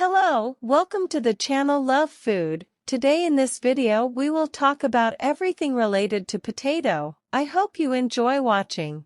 Hello, welcome to the channel Love Food. Today in this video we will talk about everything related to potato. I hope you enjoy watching.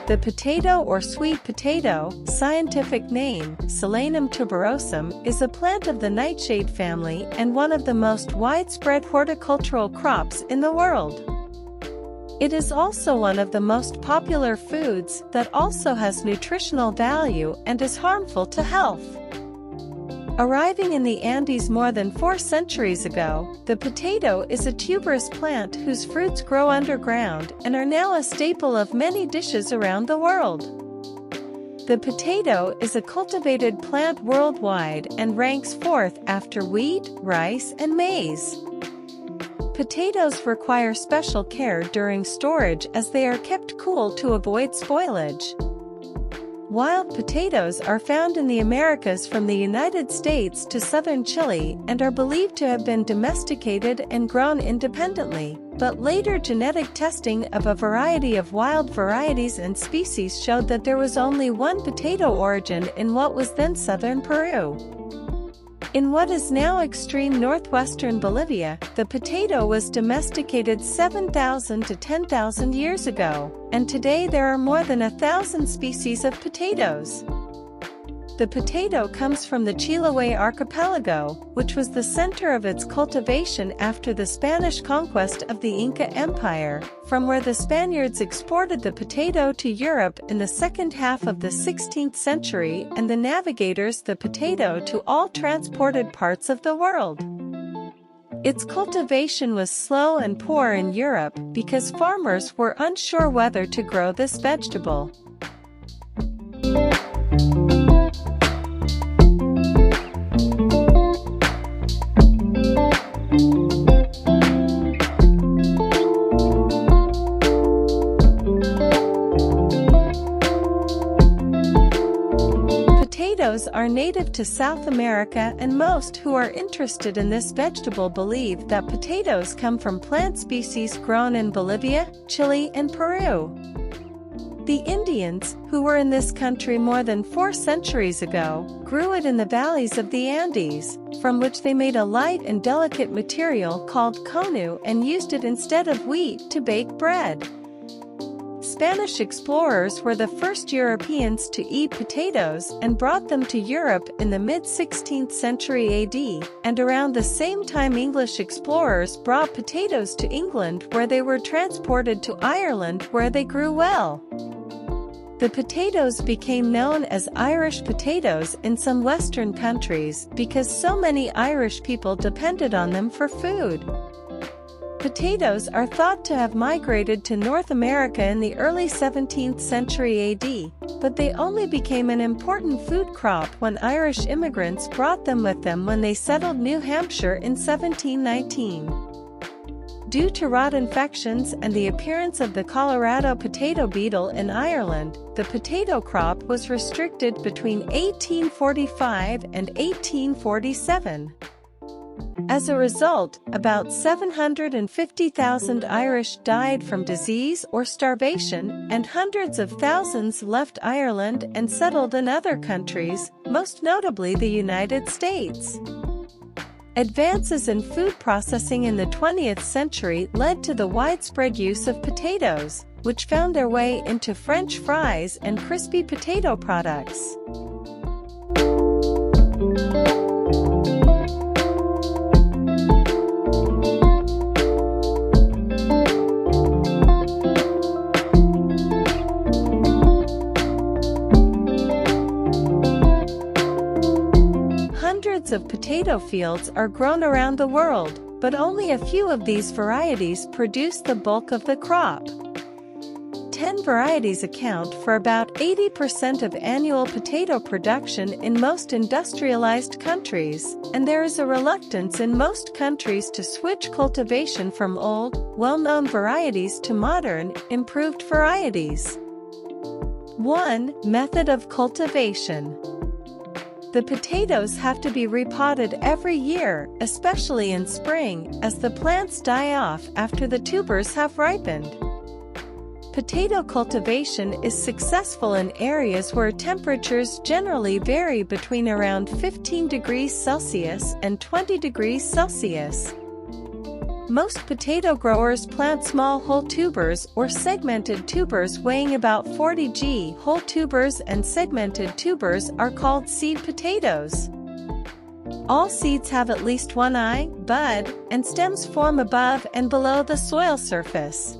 The potato or sweet potato, scientific name, Solanum tuberosum, is a plant of the nightshade family and one of the most widespread horticultural crops in the world. It is also one of the most popular foods that also has nutritional value and is harmful to health. Arriving in the Andes more than 4 centuries ago, the potato is a tuberous plant whose fruits grow underground and are now a staple of many dishes around the world. The potato is a cultivated plant worldwide and ranks 4th after wheat, rice, and maize. Potatoes require special care during storage as they are kept cool to avoid spoilage. Wild potatoes are found in the Americas from the United States to southern Chile and are believed to have been domesticated and grown independently, but later genetic testing of a variety of wild varieties and species showed that there was only one potato origin in what was then southern Peru. In what is now extreme northwestern Bolivia, the potato was domesticated 7,000 to 10,000 years ago, and today there are more than 1,000 species of potatoes. The potato comes from the Chiloé archipelago, which was the center of its cultivation after the Spanish conquest of the Inca Empire, from where the Spaniards exported the potato to Europe in the second half of the 16th century and the navigators the potato to all transported parts of the world. Its cultivation was slow and poor in Europe because farmers were unsure whether to grow this vegetable. Potatoes are native to South America, and most who are interested in this vegetable believe that potatoes come from plant species grown in Bolivia, Chile, and Peru. The Indians, who were in this country more than 4 centuries ago, grew it in the valleys of the Andes, from which they made a light and delicate material called conu and used it instead of wheat to bake bread. Spanish explorers were the first Europeans to eat potatoes and brought them to Europe in the mid-16th century AD, and around the same time English explorers brought potatoes to England, where they were transported to Ireland where they grew well. The potatoes became known as Irish potatoes in some Western countries because so many Irish people depended on them for food. Potatoes are thought to have migrated to North America in the early 17th century AD, but they only became an important food crop when Irish immigrants brought them with them when they settled New Hampshire in 1719. Due to rot infections and the appearance of the Colorado potato beetle in Ireland, the potato crop was restricted between 1845 and 1847. As a result, about 750,000 Irish died from disease or starvation, and hundreds of thousands left Ireland and settled in other countries, most notably the United States. Advances in food processing in the 20th century led to the widespread use of potatoes, which found their way into French fries and crispy potato products. Hundreds of potato fields are grown around the world, but only a few of these varieties produce the bulk of the crop. 10 varieties account for about 80% of annual potato production in most industrialized countries, and there is a reluctance in most countries to switch cultivation from old, well-known varieties to modern, improved varieties. 1. Method of cultivation. The potatoes have to be repotted every year, especially in spring, as the plants die off after the tubers have ripened. Potato cultivation is successful in areas where temperatures generally vary between around 15 degrees Celsius and 20 degrees Celsius. Most potato growers plant small whole tubers or segmented tubers weighing about 40 g. Whole tubers and segmented tubers are called seed potatoes. All seeds have at least one eye, bud, and stems form above and below the soil surface.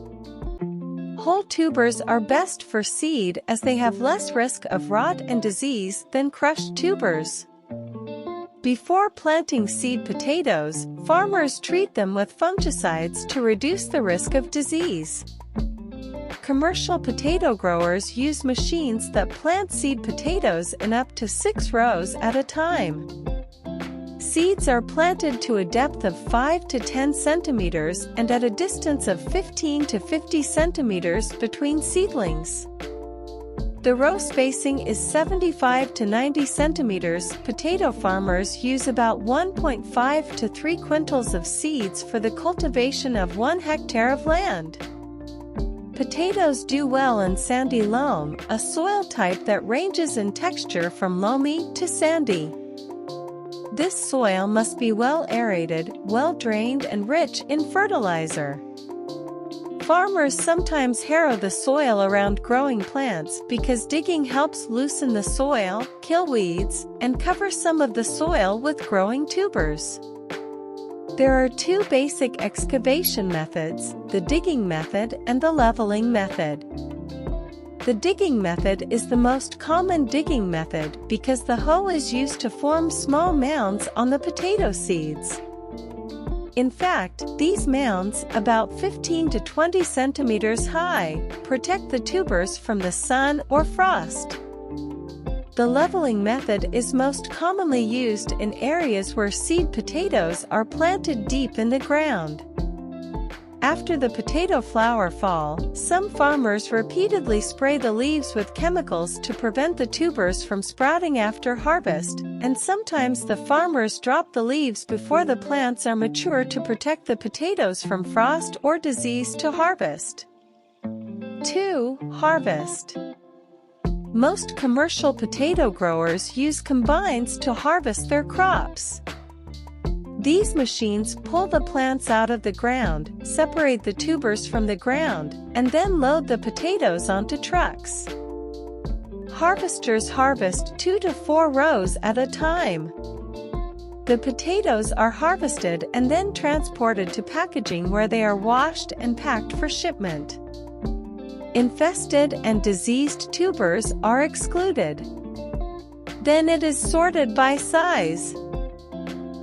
Whole tubers are best for seed as they have less risk of rot and disease than crushed tubers. Before planting seed potatoes, farmers treat them with fungicides to reduce the risk of disease. Commercial potato growers use machines that plant seed potatoes in up to 6 rows at a time. Seeds are planted to a depth of 5 to 10 centimeters and at a distance of 15 to 50 centimeters between seedlings. The row spacing is 75 to 90 centimeters. Potato farmers use about 1.5 to 3 quintals of seeds for the cultivation of 1 hectare of land. Potatoes do well in sandy loam, a soil type that ranges in texture from loamy to sandy. This soil must be well aerated, well drained, and rich in fertilizer. Farmers sometimes harrow the soil around growing plants because digging helps loosen the soil, kill weeds, and cover some of the soil with growing tubers. There are 2 basic excavation methods, the digging method and the leveling method. The digging method is the most common digging method because the hoe is used to form small mounds on the potato seeds. In fact, these mounds, about 15 to 20 centimeters high, protect the tubers from the sun or frost. The leveling method is most commonly used in areas where seed potatoes are planted deep in the ground. After the potato flower fall, some farmers repeatedly spray the leaves with chemicals to prevent the tubers from sprouting after harvest, and sometimes the farmers drop the leaves before the plants are mature to protect the potatoes from frost or disease to harvest. 2. Harvest. Most commercial potato growers use combines to harvest their crops. These machines pull the plants out of the ground, separate the tubers from the ground, and then load the potatoes onto trucks. Harvesters harvest 2 to 4 rows at a time. The potatoes are harvested and then transported to packaging where they are washed and packed for shipment. Infested and diseased tubers are excluded. Then it is sorted by size.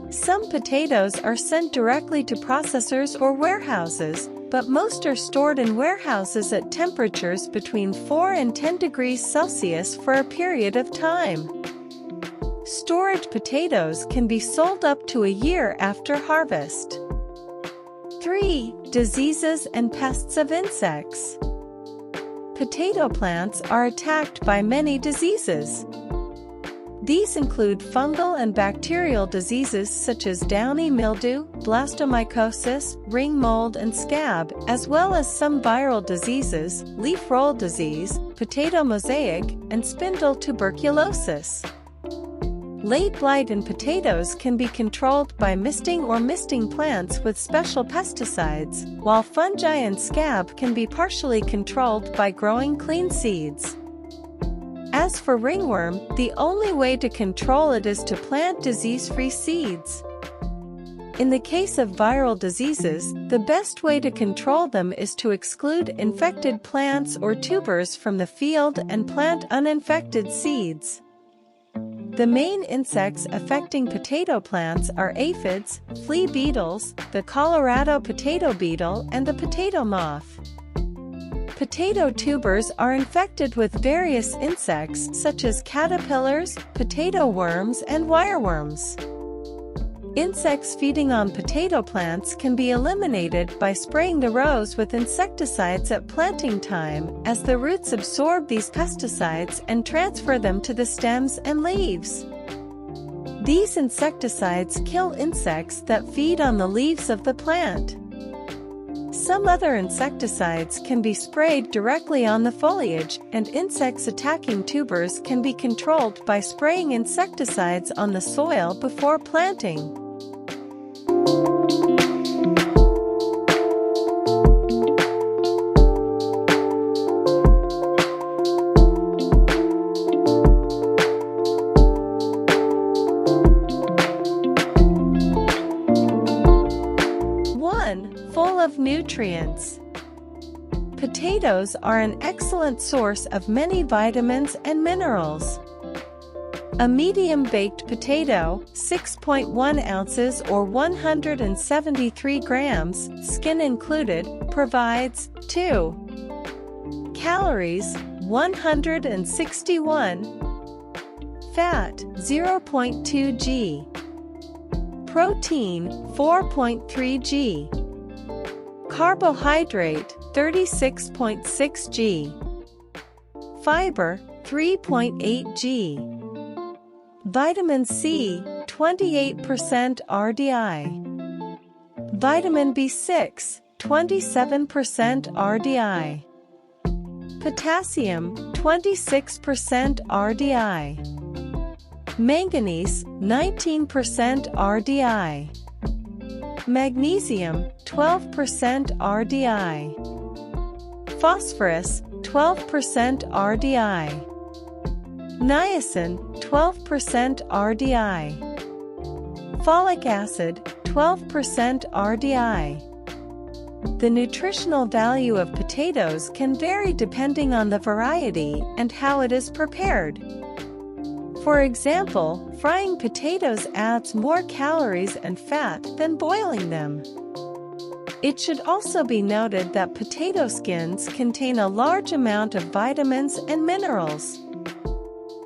Some potatoes are sent directly to processors or warehouses, but most are stored in warehouses at temperatures between 4 and 10 degrees Celsius for a period of time. Storage potatoes can be sold up to a year after harvest. 3. Diseases and pests of insects. Potato plants are attacked by many diseases. These include fungal and bacterial diseases such as downy mildew, blastomycosis, ring mold, and scab, as well as some viral diseases, leaf roll disease, potato mosaic, and spindle tuberculosis. Late blight in potatoes can be controlled by misting or misting plants with special pesticides, while fungi and scab can be partially controlled by growing clean seeds. As for ringworm, the only way to control it is to plant disease-free seeds. In the case of viral diseases, the best way to control them is to exclude infected plants or tubers from the field and plant uninfected seeds. The main insects affecting potato plants are aphids, flea beetles, the Colorado potato beetle, and the potato moth. Potato tubers are infected with various insects such as caterpillars, potato worms, and wireworms. Insects feeding on potato plants can be eliminated by spraying the rows with insecticides at planting time, as the roots absorb these pesticides and transfer them to the stems and leaves. These insecticides kill insects that feed on the leaves of the plant. Some other insecticides can be sprayed directly on the foliage, and insects attacking tubers can be controlled by spraying insecticides on the soil before planting. Full of nutrients. Potatoes are an excellent source of many vitamins and minerals. A medium-baked potato, 6.1 ounces or 173 grams, skin included, provides 2 calories, 161, fat, 0.2 g, protein, 4.3 g, carbohydrate, 36.6 g, fiber, 3.8 g, vitamin C, 28% RDI, vitamin B6, 27% RDI, potassium, 26% RDI, manganese, 19% RDI, magnesium, 12% RDI, phosphorus, 12% RDI, niacin, 12% RDI, folic acid, 12% RDI. The nutritional value of potatoes can vary depending on the variety and how it is prepared. For example, frying potatoes adds more calories and fat than boiling them. It should also be noted that potato skins contain a large amount of vitamins and minerals.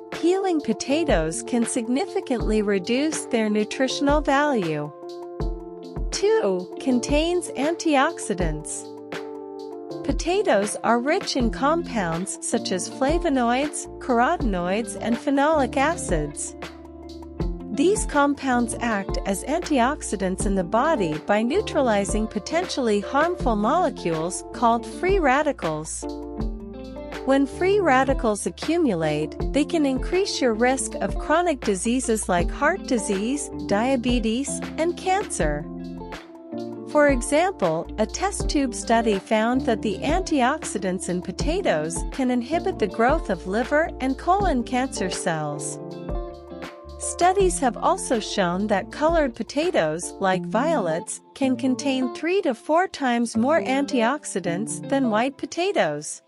Peeling potatoes can significantly reduce their nutritional value. 2. Contains antioxidants. Potatoes are rich in compounds such as flavonoids, carotenoids, and phenolic acids. These compounds act as antioxidants in the body by neutralizing potentially harmful molecules called free radicals. When free radicals accumulate, they can increase your risk of chronic diseases like heart disease, diabetes, and cancer. For example, a test tube study found that the antioxidants in potatoes can inhibit the growth of liver and colon cancer cells. Studies have also shown that colored potatoes, like violets, can contain 3 to 4 times more antioxidants than white potatoes.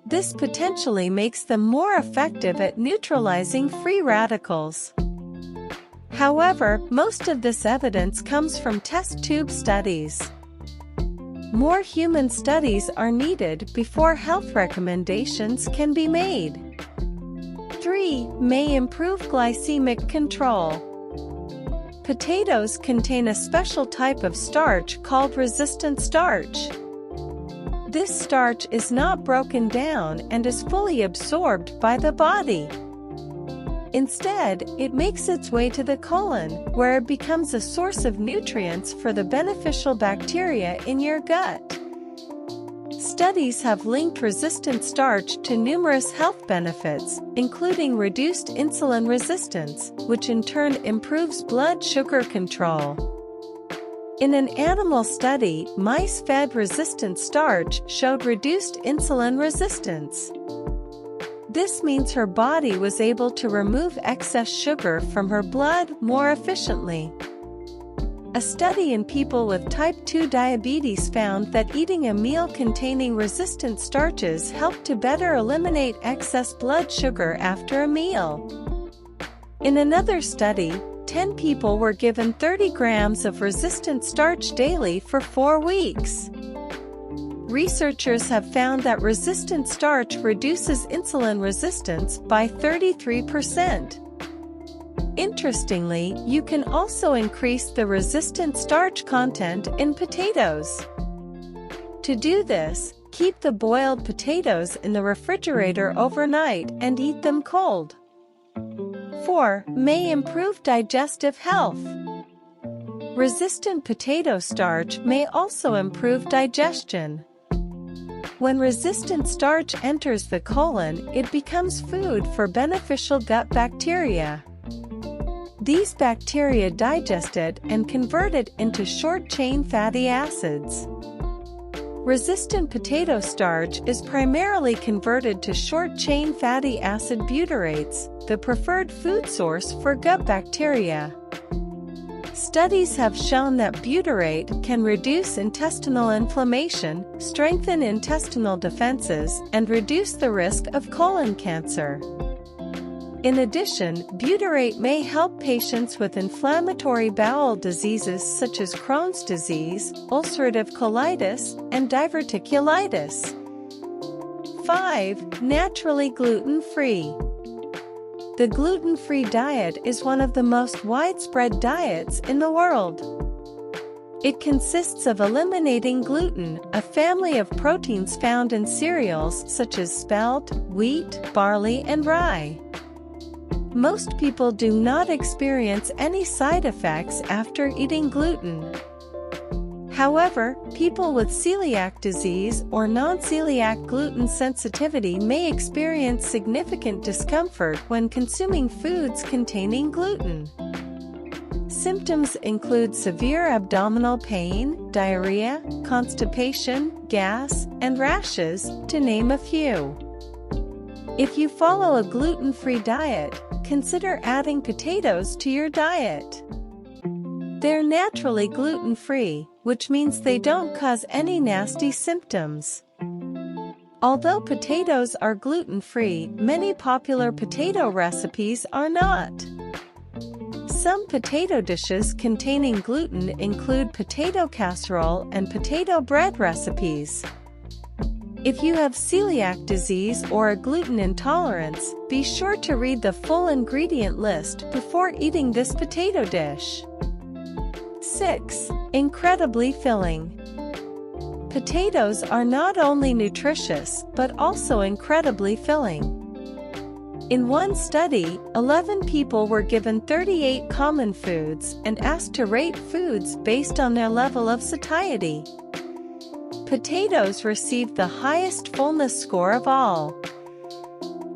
This potentially makes them more effective at neutralizing free radicals. However, most of this evidence comes from test tube studies. More human studies are needed before health recommendations can be made. 3. May improve glycemic control. Potatoes contain a special type of starch called resistant starch. This starch is not broken down and is fully absorbed by the body. Instead, it makes its way to the colon, where it becomes a source of nutrients for the beneficial bacteria in your gut. Studies have linked resistant starch to numerous health benefits, including reduced insulin resistance, which in turn improves blood sugar control. In an animal study, mice fed resistant starch showed reduced insulin resistance. This means her body was able to remove excess sugar from her blood more efficiently. A study in people with type 2 diabetes found that eating a meal containing resistant starches helped to better eliminate excess blood sugar after a meal. In another study, 10 people were given 30 grams of resistant starch daily for 4 weeks. Researchers have found that resistant starch reduces insulin resistance by 33%. Interestingly, you can also increase the resistant starch content in potatoes. To do this, keep the boiled potatoes in the refrigerator overnight and eat them cold. 4. May improve digestive health. Resistant potato starch may also improve digestion. When resistant starch enters the colon, it becomes food for beneficial gut bacteria. These bacteria digest it and convert it into short-chain fatty acids. Resistant potato starch is primarily converted to short-chain fatty acid butyrates, the preferred food source for gut bacteria. Studies have shown that butyrate can reduce intestinal inflammation, strengthen intestinal defenses, and reduce the risk of colon cancer. In addition, butyrate may help patients with inflammatory bowel diseases such as Crohn's disease, ulcerative colitis, and diverticulitis. 5. Naturally gluten-free. The gluten-free diet is one of the most widespread diets in the world. It consists of eliminating gluten, a family of proteins found in cereals such as spelt, wheat, barley, and rye. Most people do not experience any side effects after eating gluten. However, people with celiac disease or non-celiac gluten sensitivity may experience significant discomfort when consuming foods containing gluten. Symptoms include severe abdominal pain, diarrhea, constipation, gas, and rashes, to name a few. If you follow a gluten-free diet, consider adding potatoes to your diet. They're naturally gluten-free, which means they don't cause any nasty symptoms. Although potatoes are gluten-free, many popular potato recipes are not. Some potato dishes containing gluten include potato casserole and potato bread recipes. If you have celiac disease or a gluten intolerance, be sure to read the full ingredient list before eating this potato dish. 6. Incredibly filling. Potatoes are not only nutritious but also incredibly filling. In one study, 11 people were given 38 common foods and asked to rate foods based on their level of satiety. Potatoes received the highest fullness score of all.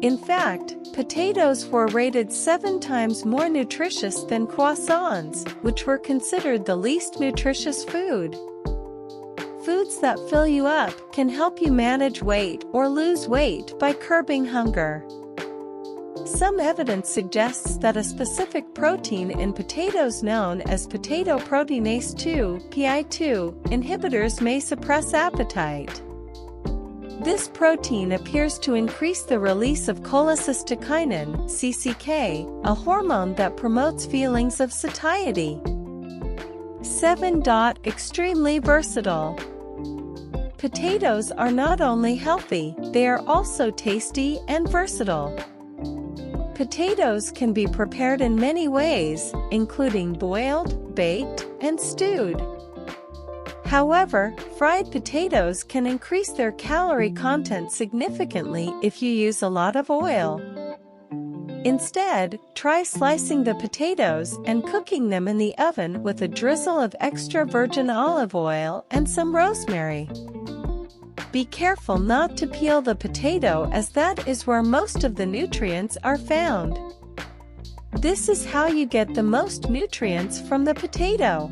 In fact, potatoes were rated 7 times more nutritious than croissants, which were considered the least nutritious food. Foods that fill you up can help you manage weight or lose weight by curbing hunger. Some evidence suggests that a specific protein in potatoes known as potato proteinase 2 (PI2) inhibitors may suppress appetite. This protein appears to increase the release of cholecystokinin (CCK), a hormone that promotes feelings of satiety. 7. Extremely versatile. Potatoes are not only healthy, they are also tasty and versatile. Potatoes can be prepared in many ways, including boiled, baked, and stewed. However, fried potatoes can increase their calorie content significantly if you use a lot of oil. Instead, try slicing the potatoes and cooking them in the oven with a drizzle of extra virgin olive oil and some rosemary. Be careful not to peel the potato, as that is where most of the nutrients are found. This is how you get the most nutrients from the potato.